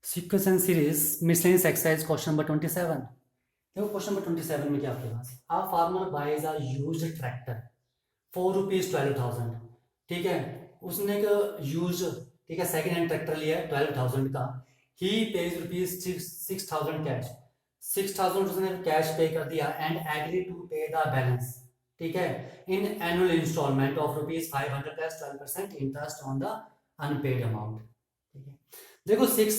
Sequence and series miscellaneous exercise question number 27. देखो question number 27 में क्या आपके पास आ फार्मर बाइज आ यूज्ड ट्रैक्टर ₹4,12,000। ठीक है, उसने एक यूज, ठीक है, सेकंड हैंड ट्रैक्टर लिया है 12,000 का। ही पेज ₹6,000 कैश। 6,000 उसने कैश पे कर दिया and agree to pay the balance, ठीक है, in annual installment of ₹500 plus 12% interest on the unpaid amount. ठीक है, देखो सिक्स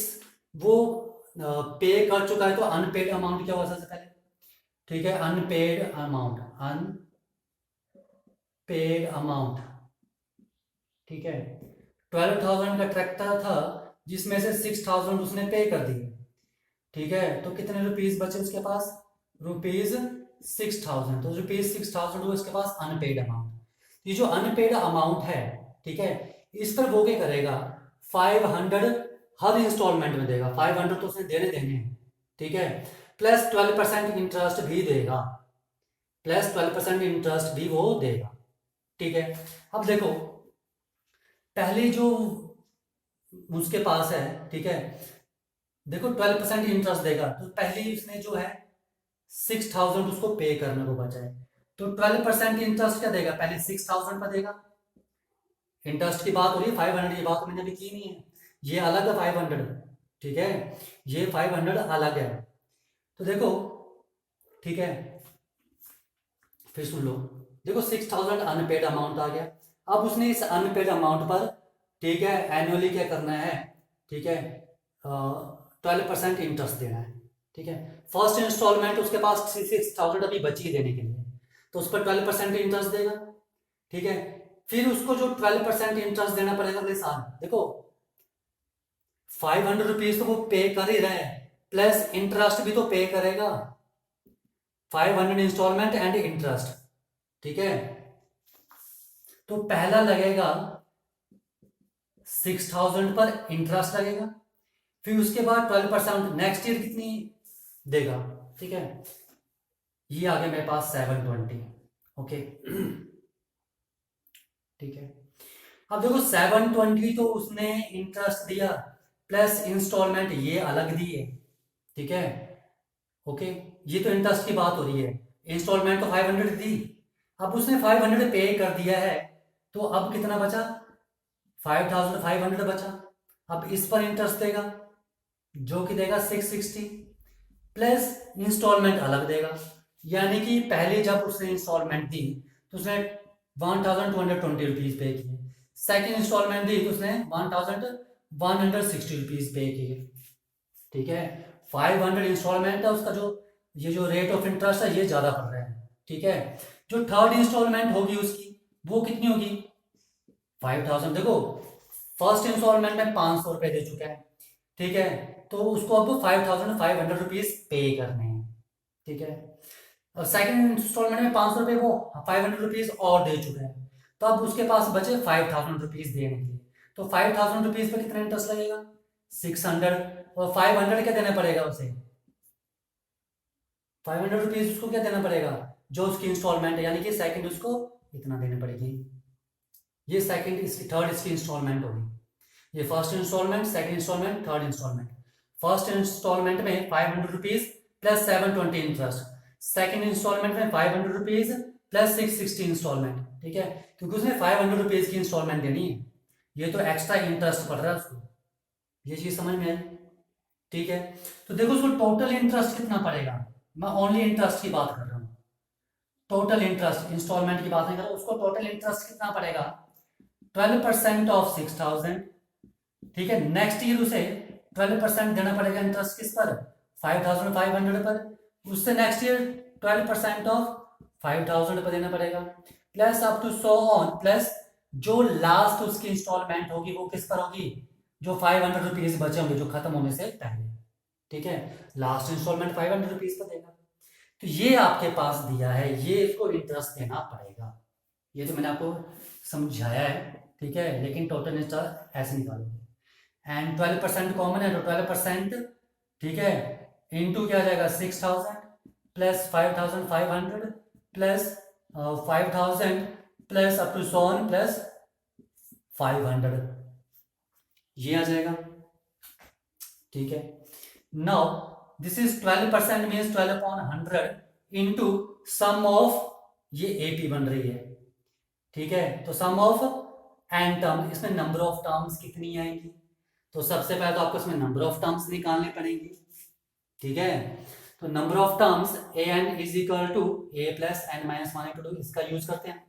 वो पे कर चुका है तो अनपेड अमाउंट क्या हुआ सबसे पहले। ठीक है, अनपेड अमाउंट, अनपेड अमाउंट। ठीक है, 12,000 का ट्रैक्टर था जिसमें से 6,000 उसने पे कर दिए। ठीक है, तो कितने रुपीज बचे उसके पास? ₹6,000। तो ₹6,000 हुआ इसके पास अनपेड अमाउंट। ये जो अनपेड अमाउंट है, ठीक है, इस पर वो क्या करेगा, 500 हर इंस्टॉलमेंट में देगा। 500 तो उसने देने देने हैं, ठीक है, प्लस 12% इंटरेस्ट भी देगा, प्लस 12% इंटरेस्ट भी वो देगा। ठीक है, अब देखो पहले जो उसके पास है, ठीक है, देखो 12% इंटरेस्ट देगा तो पहले उसने जो है 6,000 उसको पे करने को बचा है। तो 12% इंटरेस्ट क्या देगा, पहले 6,000 पर देगा। इंटरेस्ट की बात हो रही है, 500 की बात मैंने अभी की नहीं है, ये अलग है 500। ठीक है, ये 500 अलग है। तो देखो, ठीक है, फिर सुन लो, देखो 6,000 अनपेड अमाउंट आ गया। अब उसने इस अनपेड अमाउंट पर, ठीक है, एनुअली क्या करना है, ठीक है, 12% इंटरेस्ट देना है। ठीक है, फर्स्ट इंस्टॉलमेंट उसके पास 6,000 अभी बची देने के लिए, तो उस पर 12% इंटरेस्ट देगा। ठीक है, फिर उसको जो 12% इंटरेस्ट देना पड़ेगा अगले साल। देखो 500 रुपीज तो वो पे कर ही रहा है, प्लस इंटरेस्ट भी तो पे करेगा, 500 इंस्टॉलमेंट एंड इंटरेस्ट। ठीक है, तो पहला लगेगा 6,000 पर इंटरेस्ट लगेगा, फिर उसके बाद 12% नेक्स्ट ईयर कितनी देगा। ठीक है, ये आ गया मेरे पास 720। ओके, ठीक है, अब देखो 720 तो उसने इंटरेस्ट दिया, प्लस इंस्टॉलमेंट ये अलग दिए। ठीक है, ओके, ये तो इंटरेस्ट की बात हो रही है, इंस्टॉलमेंट तो 500 दी, अब उसने 500 पे कर दिया है, तो अब कितना बचा, 5,500 बचा। अब इस पर इंटरेस्ट देगा जो कि देगा 660, प्लस इंस्टॉलमेंट अलग देगा। यानी कि पहले जब उसने इंस्टॉलमेंट दी तो उसने 1,220 रुपीज पे किए, सेकेंड इंस्टॉलमेंट दी तो उसने 1,160 रुपीज पे किए। ठीक है, 500 इंस्टॉलमेंट है उसका, जो ये जो रेट ऑफ इंटरेस्ट है ये ज़्यादा पड़ रहा है। ठीक है, जो थर्ड इंस्टॉलमेंट होगी उसकी वो कितनी होगी, 5,000। देखो फर्स्ट इंस्टॉलमेंट में 500 रुपये दे चुका है, ठीक है, तो उसको अब 5,500 रुपीज पे करने हैं। ठीक है, और सेकंड इंस्टॉलमेंट में 500 रुपये वो 500 रुपीज और दे चुका है, तो अब उसके पास बचे 5,000 रुपीज देने के लिए। तो 5,000 रुपीज पे कितना इंटरेस्ट लगेगा, 600, और 500 क्या देना पड़ेगा उसे, 500 रुपीज उसको क्या देना पड़ेगा, जो उसकी इंस्टॉलमेंट है, यानी कि सेकंड उसको इतना देनी पड़ेगी। ये सेकंड, इसकी थर्ड इसकी इंस्टॉलमेंट होगी। ये first installment, second installment, third installment. First installment में 500 rupees plus 720 interest, second installment में 500 रुपीज प्लस 660 इंस्टॉलमेंट। ठीक है, क्योंकि उसने 500 रुपीज की इंस्टॉलमेंट देनी है, ये तो एक्स्ट्रा इंटरेस्ट पड़ रहा है उसको। ये चीज समझ में आई? ठीक है, तो देखो उसको टोटल इंटरेस्ट कितना पड़ेगा, मैं ओनली इंटरेस्ट की बात कर रहा हूँ, टोटल इंटरेस्ट, इंस्टॉलमेंट की बात नहीं कर रहा, उसको टोटल इंटरेस्ट कितना पड़ेगा, 12% ऑफ 6,000। ठीक है, नेक्स्ट ईयर उसे 12% देना पड़ेगा इंटरेस्ट किस पर, 5,500 पर। उससे नेक्स्ट ईयर 12% ऑफ 5,000 पर देना पड़ेगा, plus up to so on, plus जो लास्ट उसकी इंस्टॉलमेंट होगी वो किस पर होगी, जो 500 रुपीज बचे होंगे जो खत्म होने से पहले। ठीक है, लास्ट इंस्टॉलमेंट 500 रुपीज का देगा। तो ये आपके पास दिया है, ये इसको इंटरेस्ट देना पड़ेगा। ये तो मैंने आपको समझाया है, ठीक है, लेकिन टोटल इंटरेस्ट ऐसे निकालोगे, एंड 12% कॉमन है तो 12%, ठीक है, इंटू क्या आ जाएगा 6,000 plus 5,500 plus 5,000 plus up to so on plus 500, ये आ जाएगा। ठीक है। Now this is 12% means 12/100 into sum of, ये एपी बन रही है, ठीक है। तो सम ऑफ एन टर्म, इसमें नंबर ऑफ टर्म्स कितनी आएंगी, तो सबसे पहले तो आपको इसमें नंबर ऑफ टर्म्स निकालने पड़ेंगे, ठीक है। तो number of terms a n is equal to a plus n minus one into, इसका यूज करते हैं।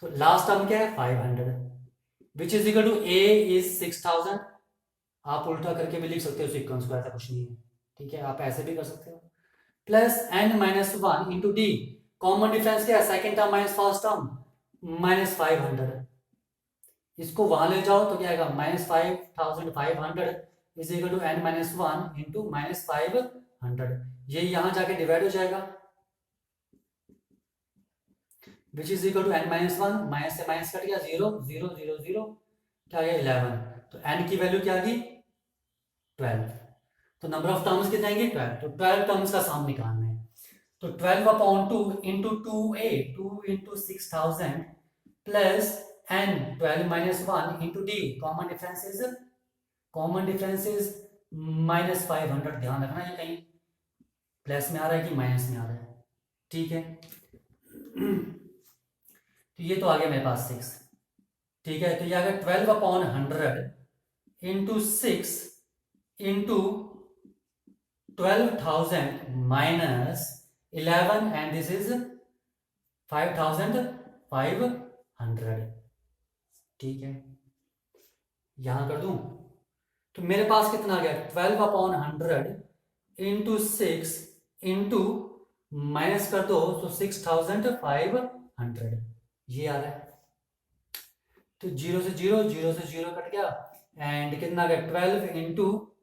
तो लास्ट टर्म क्या है 500 which is equal to a is 6000, आप उल्टा करके भी लिख सकते हो सीक्वेंस को, ऐसा कुछ नहीं है, ठीक है, आप ऐसे भी कर सकते हो। Plus n minus one into d, common difference क्या है second term minus first term minus 500, इसको वहां ले जाओ तो क्या आएगा minus 5500 is equal to n minus one into minus 500, ये यहां जाके डिवाइड हो जाएगा, which is equal to n minus one, minus से माइनस कट गया 0 0 0 0, क्या आ गया 11, तो एन की वैल्यू क्या आ गई 12, तो नंबर ऑफ टर्म्स कितने आएंगे 12, तो 12 टर्म्स का सम निकालना है। तो 12/2 into 2a, 2 into 6000 plus n 12 minus 1 into d, common difference is minus 500, ध्यान रखना ये कहीं प्लस में आ रहा है कि माइनस में आ रहा है, ठीक है। तो ये तो आ गया मेरे पास 6, ठीक है। तो ये आ गया 12/100 into 6 into 12,000 minus 11 and this is 5500, ठीक है। यहां कर दूं तो मेरे पास कितना आ गया 12/100 इंटू 6 इंटू माइनस कर दो तो 6500, ये आ रहा है। तो 0 से 0 0 से 0 कट गया एंड कितना आ गया 12 इंटू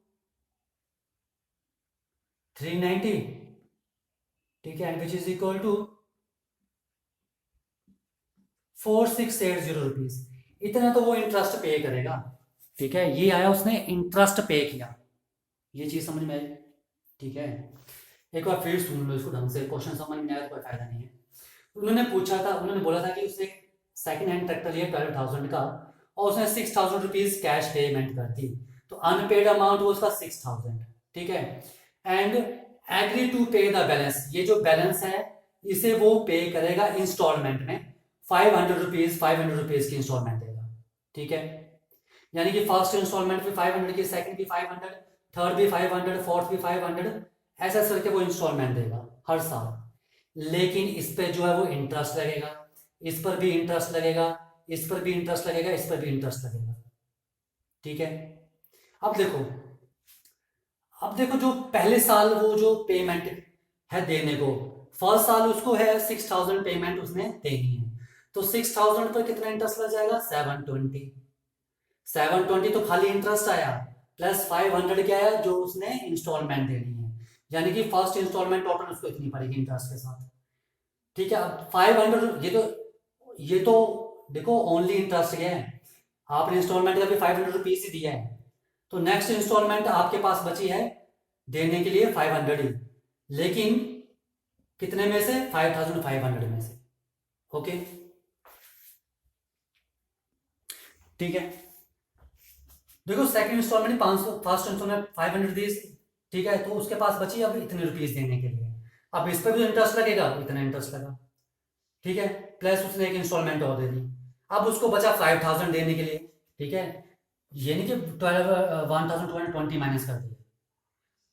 390, ठीक है, and which is equal to 4680 rupees, इतना तो वो इंटरेस्ट पे करेगा, ठीक है। ये आया उसने इंटरेस्ट पे किया, ये चीज समझ में आई, ठीक है। एक बार फिर सुन लो इसको ढंग से, क्वेश्चन समझ में आया तो कोई फायदा नहीं है। उन्होंने पूछा था, उन्होंने बोला था कि उसने सेकंड हैंड ट्रैक्टर लिया 12,000 का और उसने 6000 रुपीज कैश पेमेंट कर दी, तो अनपेड अमाउंट वो उसका 6000, ठीक है, and agree to pay the balance, ये जो बैलेंस है इसे वो पे करेगा इंस्टॉलमेंट में 500 रुपीज की इंस्टॉलमेंट देगा, ठीक है। यानी कि फर्स्ट इंस्टॉलमेंट भी 500 की, सेकंड भी 500, थर्ड भी 500, फोर्थ भी 500, ऐसा करके वो इंस्टॉलमेंट देगा हर साल, लेकिन इस पे जो है वो इंटरेस्ट लगेगा, इस पर भी इंटरेस्ट लगेगा, इस पर भी इंटरेस्ट लगेगा, इस पर भी इंटरेस्ट लगेगा, ठीक है। अब देखो जो पहले साल वो जो पेमेंट है देने को, फर्स्ट साल उसको है 6000 पेमेंट उसने देनी है, तो 6000 पर कितना इंटरेस्ट लग जाएगा 720 तो खाली इंटरेस्ट आया, प्लस 500 क्या आया जो उसने इंस्टॉलमेंट देनी है, यानी कि फर्स्ट इंस्टॉलमेंट टोटल उसको इतनी पड़ेगी इंटरेस्ट के साथ, ठीक है। अब 500 ये तो देखो ओनली इंटरेस्ट है, आपने इंस्टॉलमेंट का भी 500 रुपीज ही दिया है, तो नेक्स्ट इंस्टॉलमेंट आपके पास बची है देने के लिए 500 ही, लेकिन कितने में से 5500 में से, ओके, ठीक है। देखो सेकंड इंस्टॉलमेंट 500, फर्स्ट इंस्टॉलमेंट 500 दी, ठीक है, तो उसके पास बची अब इतने रुपीज देने के लिए, अब इस पर भी इंटरेस्ट लगेगा, इतना इंटरेस्ट लगा, ठीक है, प्लस उसने एक इंस्टॉलमेंट और दे दी, अब उसको बचा 5000 देने के लिए, ठीक है। ये नहीं कि 1220 माइनस कर दिए,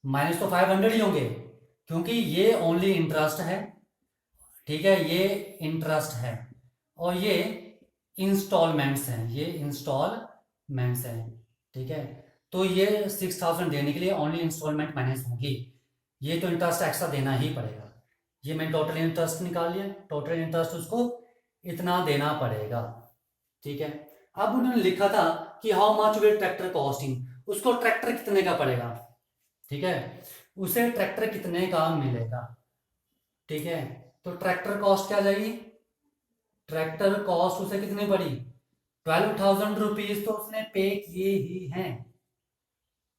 माइनस तो 500 ही होंगे क्योंकि ये ओनली इंटरेस्ट है, ठीक है, ये इंटरेस्ट है और ये इंस्टॉलमेंट्स हैं, ये इंस्टॉलमेंट्स हैं, ठीक है। तो ये 6000 देने के लिए ओनली इंस्टॉलमेंट माइनस होगी, ये तो इंटरेस्ट एक्स्ट्रा देना ही पड़ेगा, ये मैंने टोटल इंटरेस्ट निकाल लिया, टोटल इंटरेस्ट उसको इतना देना पड़ेगा, ठीक है। अब उन्होंने लिखा था कि how much will tractor costing, उसको ट्रैक्टर कितने का पड़ेगा, ठीक है, उसे ट्रैक्टर कितने का मिलेगा, ठीक है। तो ट्रैक्टर कॉस्ट क्या जाएगी, ट्रैक्टर कॉस्ट उसे कितनी पड़ी 12,000 रुपीज तो उसने पे किए ही हैं,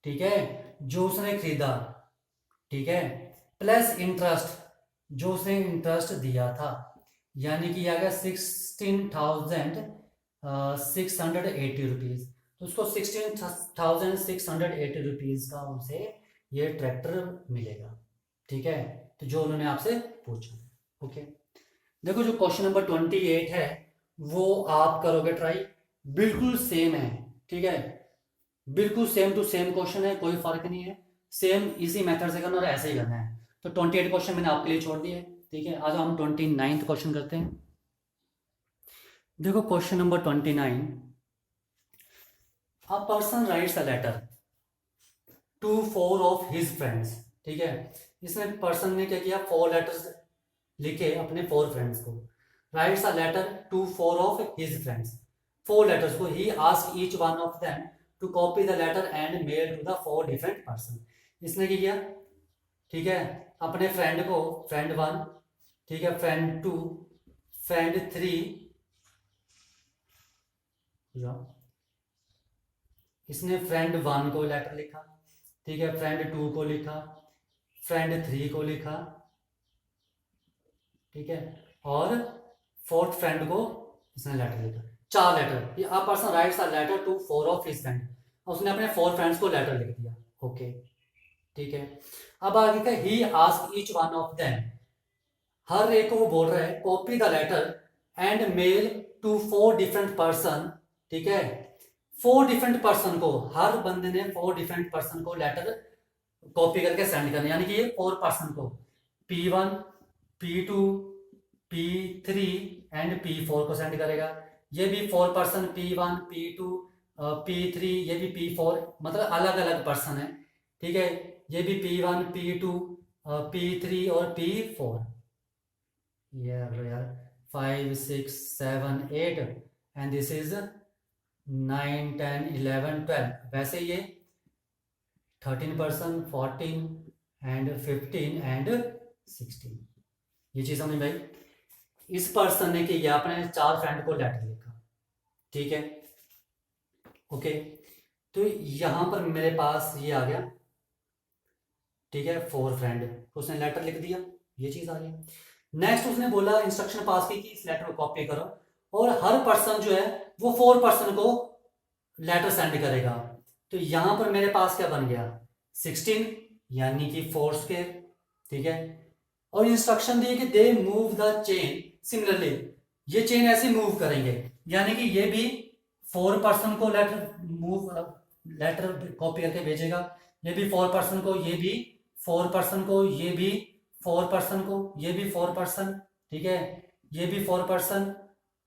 ठीक है, जो उसने खरीदा, ठीक है, प्लस इंटरेस्ट जो उसने इंटरेस्ट दिया था, यानी कि आ गया 16,680 रुपीज, तो उसको 16,680 रुपीज़ का उसे ये ट्रैक्टर मिलेगा। ठीक है, तो जो उन्होंने आपसे पूछा। ओके, देखो जो क्वेश्चन नंबर 28 है वो आप करोगे ट्राई, बिल्कुल सेम है। ठीक है, बिल्कुल सेम टू सेम क्वेश्चन है, कोई फर्क नहीं है, सेम इसी मेथड से करना और ऐसे ही करना है। तो 28 क्वेश्चन मैंने आपके लिए छोड़ दिए। ठीक है, आज हम 29th क्वेश्चन करते हैं। देखो question number 29, a person writes a letter to 4 of his friends. ठीक है, इसमें पर्सन ने क्या किया, 4 लेटर्स लिखे अपने 4 फ्रेंड्स को। Writes a letter to 4 of his friends, 4 letters को। He ask each one of them to copy the letter and mail to the 4 different person. इसने क्या किया, ठीक है, अपने फ्रेंड को, फ्रेंड 1, ठीक है, फ्रेंड 2, फ्रेंड 3, इसने फ्रेंड 1 को लेटर लिखा, ठीक है, फ्रेंड 2 को लिखा, फ्रेंड 3 को लिखा, ठीक है, और 4th फ्रेंड को इसने लेटर लिखा। 4 लेटर, ये a person writes a letter to 4 of his friend, उसने अपने 4 फ्रेंड्स को लेटर लिख दिया। ओके, ठीक है, अब आगे का he ask each one of them, हर एक को वो बोल रहा है copy the letter and mail to 4 different person. ठीक है, 4 डिफरेंट पर्सन को, हर बंदे ने 4 डिफरेंट पर्सन को लेटर कॉपी करके सेंड करना, यानी कि ये 4 पर्सन को P1, P2, P3 and P4 को सेंड करेगा। ये भी 4 पर्सन P1, P2, P3, ये भी P4, मतलब अलग अलग पर्सन है। ठीक है, ये भी P1, P2, P3 और P4, ये यार 5, 6, 7, 8 एंड दिस इज 9, 10, 11, 12। वैसे ये 13 पर्सन, 14 एंड 15 एंड 16, ये चीज समझ भाई। इस पर्सन ने किया, अपने 4 फ्रेंड को लेटर लिखा। ठीक है, ओके, तो यहां पर मेरे पास ये आ गया। ठीक है, 4 फ्रेंड, उसने लेटर लिख दिया, ये चीज आ गई। नेक्स्ट उसने बोला, इंस्ट्रक्शन पास की कि इस लेटर को कॉपी करो और हर पर्सन जो है वो 4 पर्सन को लेटर सेंड करेगा। तो यहां पर मेरे पास क्या बन गया, 16, यानी कि 4 स्क्वायर। ठीक है, और इंस्ट्रक्शन दिए कि they move the chain similarly, ये चेन ऐसे मूव करेंगे, यानी कि ये भी 4 पर्सन को लेटर कॉपी करके भेजेगा, ये भी 4 पर्सन को, ये भी 4 पर्सन को, ये भी 4 पर्सन को, ये भी 4 पर्सन, ठीक है, ये भी 4 पर्सन,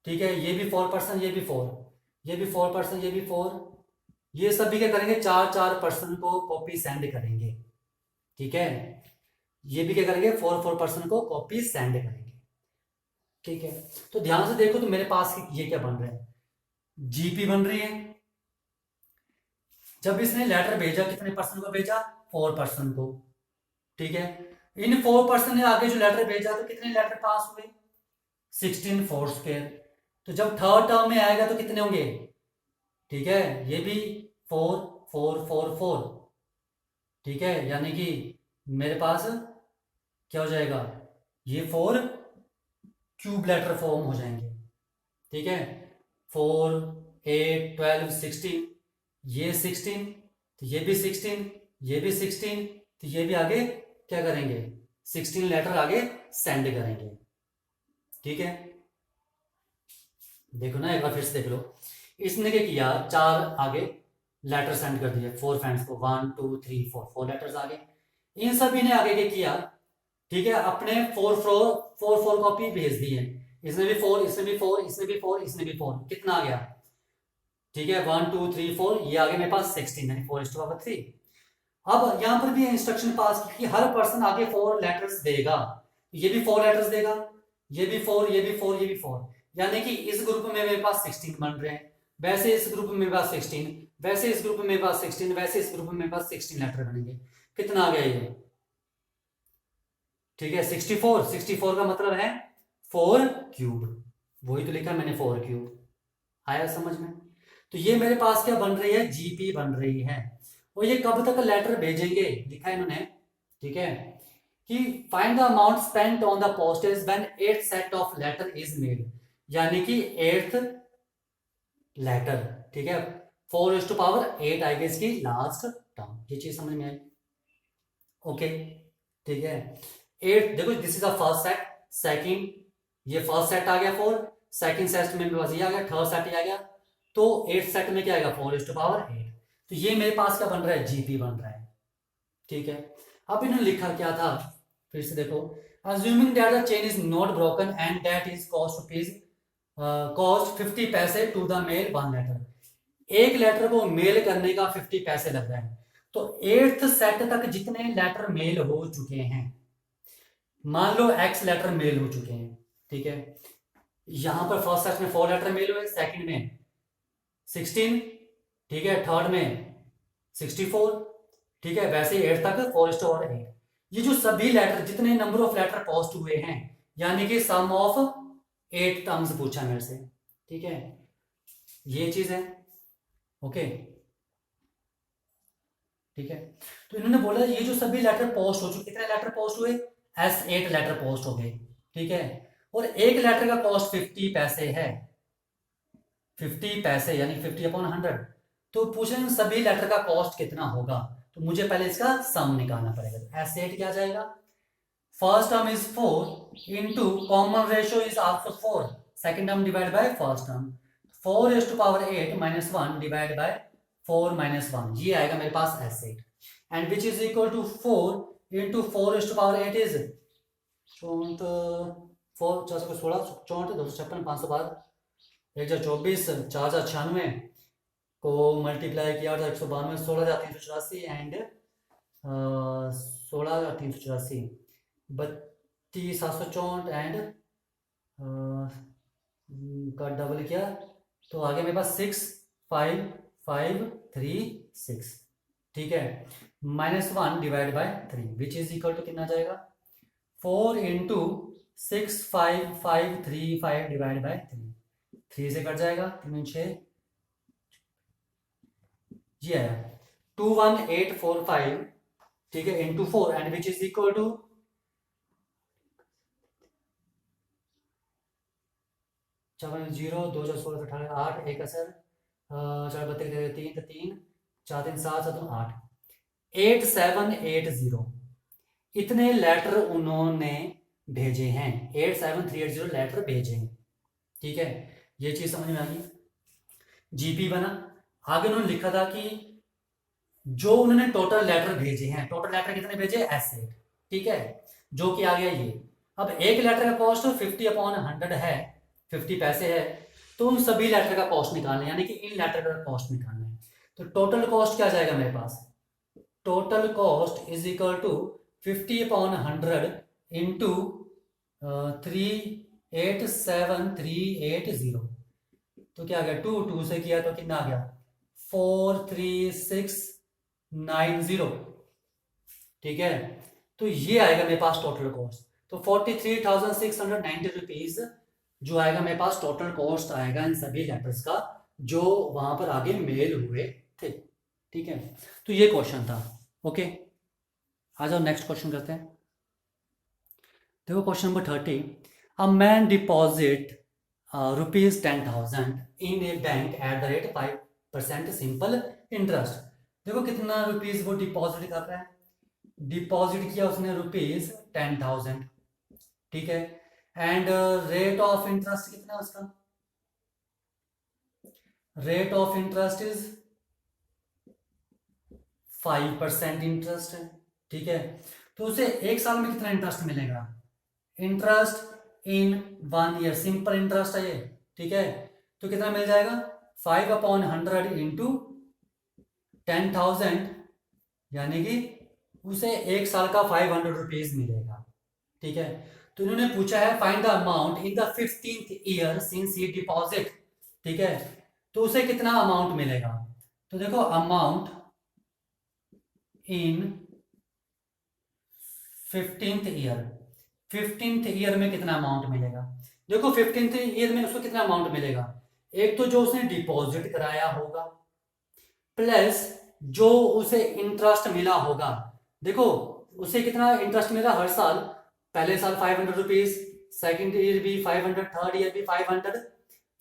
ठीक है, ये भी 4 पर्सन, ये भी 4, ये भी 4 पर्सन, ये भी 4, ये सभी क्या करेंगे, 4 पर्सन को कॉपी सेंड करेंगे। ठीक है, ये भी क्या करेंगे, 4 पर्सन को कॉपी सेंड करेंगे। ठीक है, तो ध्यान से देखो, तो मेरे पास ये क्या बन रहा है, जीपी बन रही है। जब इसने लेटर भेजा, कितने पर्सन को भेजा, 4 पर्सन को। ठीक है, इन 4 पर्सन ने आगे जो लेटर भेजा, तो कितने लेटर पास हुए, 16 4 स्क्वायर। तो जब थर्ड टर्म में आएगा तो कितने होंगे, ठीक है, ये भी 4 4 4 4। ठीक है, यानी कि मेरे पास क्या हो जाएगा, ये 4 क्यूब लेटर फॉर्म हो जाएंगे। ठीक है, 4, 8, 12, 16, ये 16, तो ये भी 16, ये भी 16, तो ये भी आगे क्या करेंगे, 16 लेटर आगे सेंड करेंगे। ठीक है, देखो ना एक बार फिर से देख लो, इसने क्या किया, 4 आगे लेटर सेंड कर दिए 4 फ्रेंड्स को, 1 2 3 4, 4 लेटर्स आगे। इन सभी ने आगे क्या किया, ठीक है, अपने 4 कॉपी भेज दी है। इसने भी 4, इसने भी 4, इसने भी 4, इसने भी 4, कितना आ गया, ठीक है, 1 2 3 4, ये आगे मेरे पास 16, यानी 4:3। अब यहां पर भी इंस्ट्रक्शन पास की कि हर पर्सन आगे 4 लेटर्स देगा, ये भी 4 लेटर्स देगा, ये भी 4, ये भी 4, ये भी 4, यानी कि इस ग्रुप में मेरे पास 16 बन रहे हैं, वैसे इस ग्रुप में मेरे पास 16, वैसे इस ग्रुप में मेरे पास 16, वैसे इस ग्रुप में मेरे पास 16 लेटर बनेंगे। कितना आ गया ये, ठीक है, 64, 64 का मतलब है 4 क्यूब, वही तो लिखा मैंने 4 क्यूब, आया समझ में। तो ये मेरे पास क्या बन रही है, जीपी बन रही है। और ये कब तक लेटर भेजेंगे, लिखा है इन्होंने, ठीक है, कि find the amount spent on the postage when 8th set of letter is made, यानी कि 8th लेटर, ठीक है, 4/8 आएगी इसकी लास्ट टर्म। ये चीज समझ में आई? ओके, ठीक है। 8 देखो, this is a first set, second, ये फर्स्ट सेट आ गया 4, सेकंड सेट में मेरे पास ये आ गया, थर्ड सेट ये आ गया, तो 8 सेट में क्या आएगा 4/8। तो ये मेरे पास क्या बन रहा है, जीपी बन रहा है। ठीक है, अब इन्होंने लिखा क्या था, फिर से देखो, assuming that the chain is not broken and that is cost 50 पैसे to the mail one letter। एक लेटर को मेल करने का 50 पैसे लग रहा है। तो 8th सेट तक जितने लेटर मेल हो चुके हैं, मान लो x लेटर मेल हो चुके हैं, ठीक है, यहां पर फर्स्ट सेट में 4 लेटर मेल हुए, सेकंड में 16, ठीक है, थर्ड में 64, ठीक है, वैसे 8 तक 4/8। ये जो सभी लेटर, जितने नंबर ऑफ लेटर पोस्ट हुए हैं, यानी कि सम ऑफ 8 टर्म्स पूछा मेरे से, ठीक है, ये चीज है। ओके, ठीक है, तो इन्होंने बोला ये जो सभी लेटर पोस्ट हो चुके, कितने लेटर पोस्ट हुए, S8 लेटर पोस्ट हो गए, ठीक है, और एक लेटर का कॉस्ट 50 पैसे है, 50 पैसे यानी 50/100। तो पूछ रहे हैं सभी लेटर का कॉस्ट कितना होगा, तो मुझे पहले इसका सम निकालना पड़ेगा। तो S8 क्या जाएगा, first term is 4 into common ratio is also 4, second term divide by first term, 4/8 - 1 divide by 4 - 1, ये आएगा मेरे पास S8, and which is equal to 4 into 4/8 is 4 4 16 256 512 1024 4,096 को मल्टीप्लाई किया 192 16,384 एंड 16,384 32,764 एंड का डबल किया तो आगे मेरे पास 65536, ठीक है, -1 divide by 3 which is equal to कितना जाएगा 4 इंटू 65535 डिवाइड बाय 3 से कट जाएगा, 3 6 जी आया 21845, ठीक है, into 4 and which is equal to 0 2 16 18 8 1 असर 4 32 3 3 4 3 7 7 8 8780 इतने लेटर उन्होंने भेजे हैं, 87380 लेटर भेजे हैं, ठीक है, ये चीज समझ में आ गई। जीपी बना, आगे उन्होंने लिखा था कि जो उन्होंने टोटल लेटर भेजे हैं, टोटल लेटर कितने भेजे S8, ठीक है, जो कि आ गया ये। अब एक लेटर का कॉस्ट 50/100 है, 50 पैसे है, तो उन सभी लेटर का कॉस्ट निकालना है, यानी कि इन लेटर का कॉस्ट निकालना है। तो टोटल कॉस्ट क्या जाएगा मेरे पास, total cost is equal to 50/100 into 387380, तो क्या आ गया 2 से किया तो कितना आ गया 43690, ठीक है, तो ये आएगा मेरे पास टोटल कॉस्ट। तो 43,690 रुपीज जो आएगा मेरे पास टोटल कॉस्ट आएगा इन सभी लेटर्स का जो वहां पर आगे मेल हुए थे, ठीक है, तो ये क्वेश्चन था। ओके, आ जाओ नेक्स्ट क्वेश्चन करते हैं। देखो question number 30, a man deposit ₹10,000 in A bank at the rate 5% simple interest. देखो कितना रुपीज वो डिपॉजिट कर रहा है, डिपॉजिट किया उसने ₹10,000, ठीक है, एंड रेट ऑफ इंटरेस्ट कितना है उसका, rate of interest is 5% interest है, ठीक है, तो उसे एक साल में कितना इंटरेस्ट मिलेगा, interest in 1 year simple interest है ये, ठीक है, तो कितना मिल जाएगा 5/100 इंटू 10,000, यानी कि उसे एक साल का 500 रुपीज मिलेगा, ठीक है। तो इन्होंने पूछा है find the amount in the 15th year since he deposit, ठीक है, तो उसे कितना अमाउंट मिलेगा, तो देखो amount in 15th year, 15th year में कितना अमाउंट मिलेगा, देखो 15th ईयर में उसको कितना अमाउंट मिलेगा, एक तो जो उसने डिपॉजिट कराया होगा प्लस जो उसे इंटरेस्ट मिला होगा। देखो उसे कितना इंटरेस्ट मिला हर साल, पहले साल 500 रुपीज, सेकेंड ईयर भी 500, थर्ड ईयर भी 500,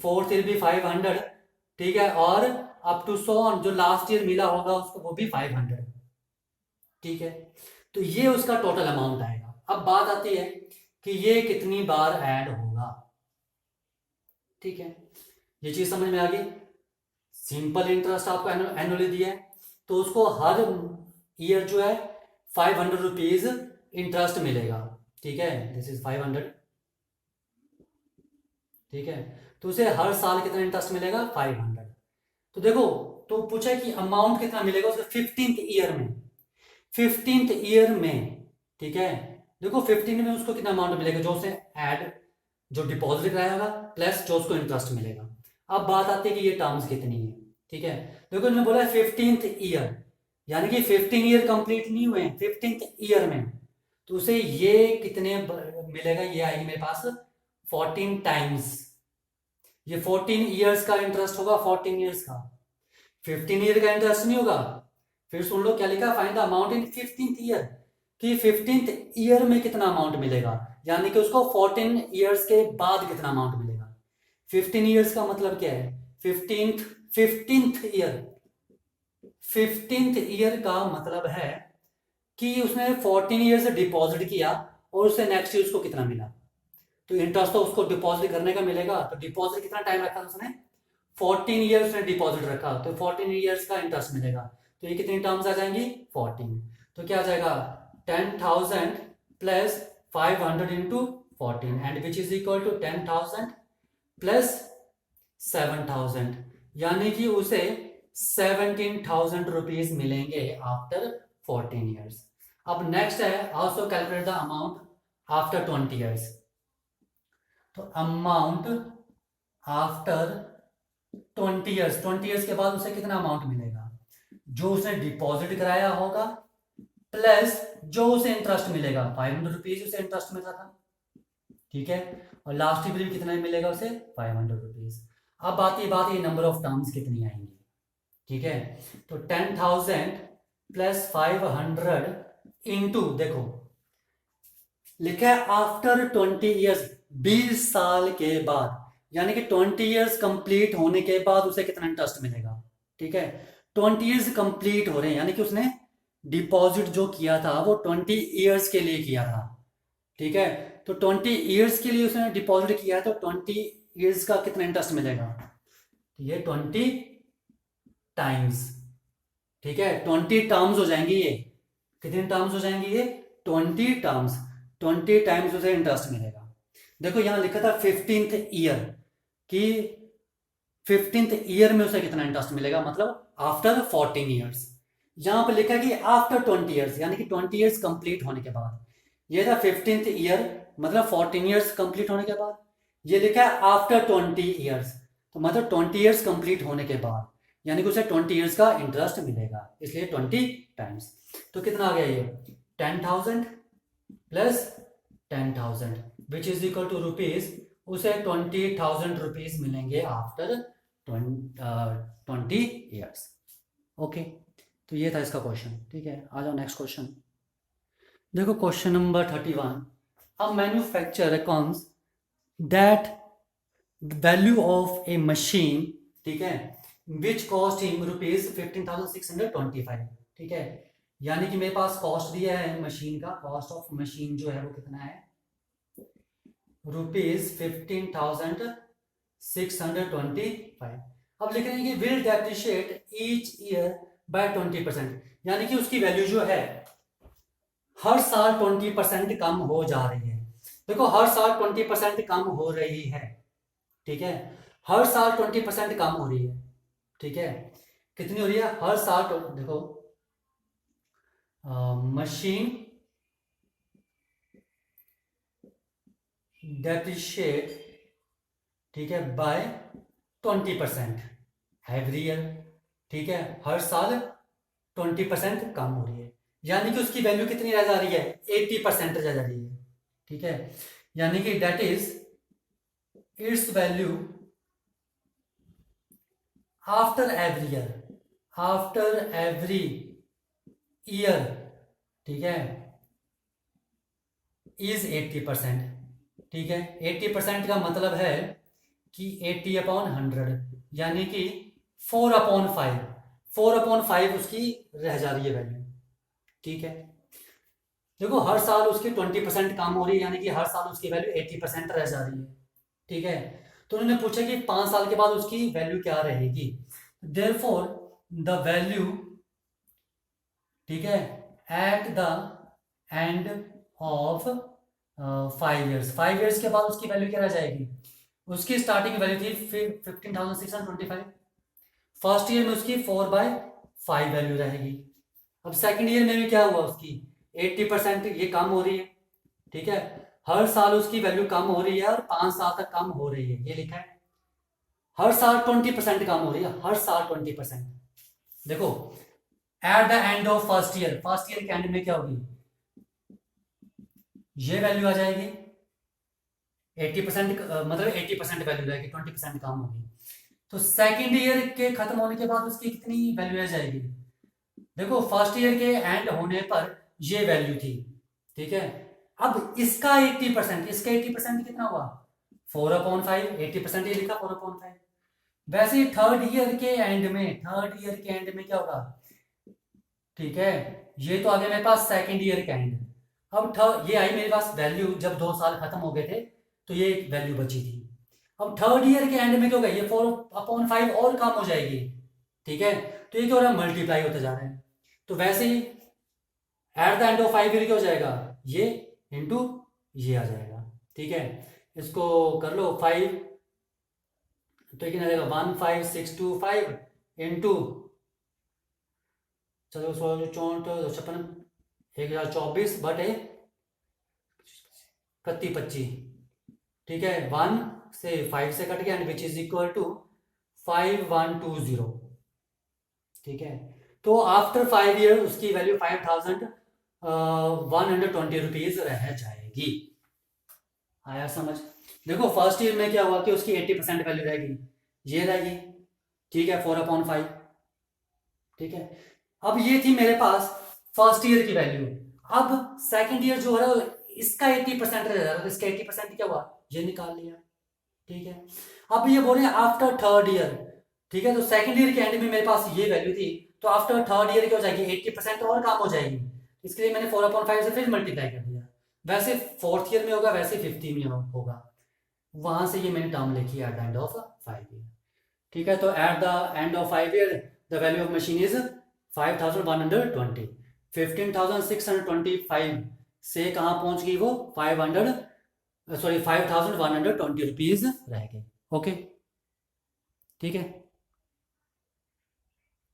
फोर्थ ईयर भी 500, ठीक है, और अप टू सो ऑन, जो लास्ट ईयर मिला होगा उसको वो भी 500। ठीक है, तो ये उसका टोटल अमाउंट आएगा। अब बात आती है कि ये कितनी बार ऐड होगा। ठीक है, ये चीज समझ में आ गई। सिंपल इंटरेस्ट आपको एनुअली दिया है, तो उसको हर ईयर जो है 500 रुपीज इंटरेस्ट मिलेगा। ठीक है, दिस इज 500। ठीक है, तो उसे हर साल कितना इंटरेस्ट मिलेगा, 500। तो देखो, तो पूछा है कि अमाउंट कितना मिलेगा उसे 15th ईयर में। 15th ईयर में, ठीक है, देखो 15 में उसको कितना अमाउंट मिलेगा, जो उसे ऐड, जो डिपॉजिट रहेगा प्लस जो उसको इंटरेस्ट मिलेगा। अब बात आती है कि ये टर्म्स कितनी है। ठीक है, देखो इन्होंने बोला 15th ईयर, यानी कि 15 ईयर कंप्लीट नहीं हुए, 15th ईयर में, तो उसे ये कितने मिलेगा, ये आएगी मेरे पास 14 टाइम्स। ये 14 ईयर्स का इंटरेस्ट होगा, 14 ईयर्स का, 15 ईयर का इंटरेस्ट नहीं होगा। फिर सुन लो क्या लिखा, find the amount in 15th year, कि 15th ईयर में कितना अमाउंट मिलेगा, यानी कि उसको 14 ईयर्स के बाद कितना अमाउंट मिलेगा। 15 ईयर्स का मतलब क्या है, 15th ईयर, 15th ईयर का मतलब है कि उसने 14 ईयर डिपॉजिट किया और उसे नेक्स्ट ईयर उसको कितना मिला। तो इंटरेस्ट तो उसको डिपॉजिट करने का मिलेगा, तो डिपॉजिट कितना टाइम रखा था उसने, 14 ईयर्स ने डिपॉजिट रखा, तो 14 ईयर्स का इंटरेस्ट मिलेगा। तो ये कितनी टर्म्स आ जाएंगी, 14। तो क्या आ जाएगा, 10,000 plus 500 into 14, and which is equal to 10,000 plus 7,000, यानी कि उसे 17,000 रुपीज मिलेंगे आफ्टर 14 ईयर्स। अब नेक्स्ट है, also calculate the amount after 20 years. तो अमाउंट आफ्टर 20 ईयर्स, 20 ईयर्स के बाद उसे कितना अमाउंट मिलेगा, जो उसने डिपॉजिट कराया होगा प्लस जो उसे इंटरेस्ट मिलेगा, 500 रुपीज उसे इंटरेस्ट मिल रहा था। ठीक है, और लास्ट ईयर कितना मिलेगा उसे, 500 रुपीज। अब बात ये नंबर ऑफ टर्म्स कितनी आएंगी। ठीक है, तो 10,000 प्लस 500 इंटू, देखो लिखा है आफ्टर 20 ईयर्स, 20 साल के बाद, यानी कि 20 ईयर्स कंप्लीट होने के बाद उसे कितना इंटरेस्ट मिलेगा। ठीक है, 20 ईयर्स कंप्लीट हो रहे हैं, यानी कि उसने डिपॉजिट जो किया था वो 20 ईयर्स के लिए किया था। ठीक है, तो 20 ईयर्स के लिए उसने डिपॉजिट किया है, तो 20 ईयर्स का कितना इंटरेस्ट मिलेगा, तो ये 20 टाइम्स। ठीक है, 20 टर्म्स हो जाएंगी, ये कितनी टर्म्स हो जाएंगी, ये 20 टर्म्स, 20 टाइम्स उसे इंटरेस्ट मिलेगा। देखो यहां लिखा था 15th ईयर, कि 15th ईयर में उसे कितना इंटरेस्ट मिलेगा, मतलब आफ्टर 14 ईयर्स। यहां पर लिखा कि आफ्टर 20 ईयर्स, यानी कि 20 ईयर्स कंप्लीट होने के बाद। ये था 15th ईयर, मतलब 14 ईयर्स कंप्लीट होने के बाद। ये लिखा है आफ्टर 20 ईयर्स, तो मतलब 20 ईयर्स कंप्लीट होने के बाद, यानी कि उसे 20 ईयर्स का इंटरेस्ट मिलेगा, इसलिए 20 टाइम्स। तो कितना आ गया ये, 10,000 plus 10,000 which is equal to rupees, उसे 20,000 रुपीज मिलेंगे आफ्टर 20 ईयर्स। ओके, तो ये था इसका क्वेश्चन। ठीक है, आ जाओ नेक्स्ट क्वेश्चन। देखो question number 31, a manufacturer cons that value of A machine, ठीक है, विच कॉस्ट हिम रुपीज 15,625। ठीक है, यानी कि मेरे पास कॉस्ट दिया है मशीन का, कॉस्ट ऑफ मशीन जो है वो कितना है, रुपीज 15,625। अब लिख रहे हैं कि will depreciate each year by 20%, यानी कि उसकी वैल्यू जो है हर साल 20% कम हो जा रही है। देखो हर साल 20% कम हो रही है। ठीक है, हर साल 20% कम हो रही है। ठीक है, कितनी हो रही है, हर साल देखो मशीन डेप्रिशिएट, ठीक है, बाय 20% एवरी ईयर। ठीक है, हर साल 20% कम हो रही है, यानी कि उसकी वैल्यू कितनी रह जा रही है, 80% रह जा रही है। ठीक है, यानी कि that is it's value after every year, after every year, ठीक है, इज 80%। ठीक है, 80% का मतलब है कि 80/100, यानी कि 4/5, 4/5 उसकी रह जा रही है वैल्यू। ठीक है, देखो हर साल उसकी 20% कम हो रही है, यानी कि हर साल उसकी वैल्यू 80% रह जा रही है। ठीक है, तो उन्होंने पूछा कि 5 साल के बाद उसकी वैल्यू क्या रहेगी। देयरफॉर द वैल्यू, ठीक है, eight the end of 5 years, 5 years के बाद उसकी वैल्यू क्या रह जाएगी। उसकी स्टार्टिंग वैल्यू थी 15,625, फर्स्ट ईयर में उसकी 4/5 वैल्यू रहेगी। अब सेकंड ईयर में भी क्या हुआ, उसकी 80% ये कम हो रही है। ठीक है, हर साल उसकी वैल्यू कम हो रही है और 5 साल तक कम हो रही है, ये लिखा है। हर साल 20% कम हो रही है, हर साल 20%। देखो eight the end of first year, first year के एंड में क्या होगी, ये वैल्यू आ जाएगी 80%, मतलब 80% वैल्यू रहेगी, 20% कम होगी। तो सेकेंड ईयर के खत्म होने के बाद उसकी कितनी वैल्यू आ जाएगी। देखो फर्स्ट ईयर के एंड होने पर ये वैल्यू थी। ठीक है, अब इसका 80%, इसका 80% कितना हुआ 4/5, 80% ये लिखा 4/5। वैसे ही थर्ड ईयर के एंड में, थर्ड ईयर के एंड में क्या होगा। ठीक है, ये तो आ गया मेरे पास सेकेंड ईयर का एंड। अब थर्ड ये आई मेरे पास वैल्यू जब 2 साल खत्म हो गए थे, तो ये एक वैल्यू बची थी। अब थर्ड ईयर के एंड में क्या होगा, ये 4/5 और कम हो जाएगी। ठीक है, तो ये क्या हो रहा है, मल्टीप्लाई होते जा रहे हैं। तो वैसे ही at the end of 5 year क्या हो जाएगा, ये इंटू ये आ जाएगा। ठीक है, इसको कर लो 5, तो ये कितना जाएगा 15625 इंटू, चलो 16, 54, 1024 बटे 31, 25। ठीक है, 1 से 5 से कट गया, and which is equal to 5120। ठीक है, तो आफ्टर 5 ईयर उसकी वैल्यू 5,120 रुपीज रह जाएगी। आया समझ। देखो फर्स्ट ईयर में क्या हुआ कि उसकी 80% वैल्यू रहेगी, ये रहेगी। ठीक है, 4/5। ठीक है, अब ये थी मेरे पास फर्स्ट ईयर की वैल्यू। अब सेकंड ईयर जो है इसका 80% रह जाएगा, तो इसका 80% क्या हुआ, ये निकाल लिया। ठीक है, अब ये बोले आफ्टर थर्ड ईयर। ठीक है, तो सेकंड ईयर के एंड में मेरे पास ये वैल्यू थी, तो आफ्टर थर्ड ईयर क्या हो जाएगी, 80% और कम हो जाएगी। इसके लिए मैंने 4/5 से फिर मल्टीप्लाई कर दिया। वैसे फोर्थ ईयर में होगा, वैसे फिफ्थ ईयर में होगा, वहां से ये मैंने टर्म लिखी है eight the end of 5 year. ठीक है, तो eight the end of 5 year the value of machine is 5,120। 15,625 से कहाँ पहुंच गई वो 5,120 रुपीज रह गए। ओके, ठीक है।